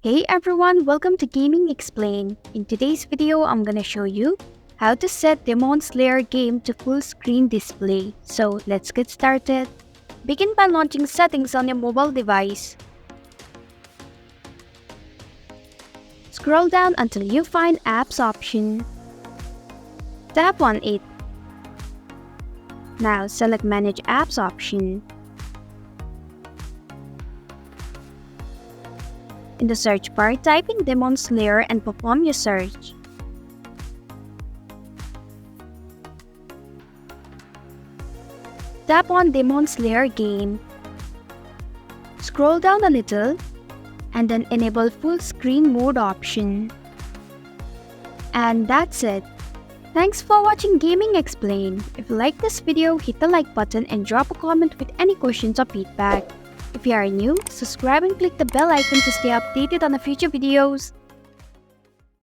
Hey everyone, welcome to Gaming Explained. In today's video, I'm gonna show you how to set Demon Slayer game to full screen display. So let's get started. Begin by launching settings on your mobile device. Scroll down until you find Apps option. Tap on it. Now select Manage Apps option. In the search bar, type in Demon Slayer and perform your search. Tap on Demon Slayer game. Scroll down a little and then enable full screen mode option. And that's it. Thanks for watching Gaming Explained. If you like this video, hit the like button and drop a comment with any questions or feedback. If you are new, subscribe and click the bell icon to stay updated on the future videos.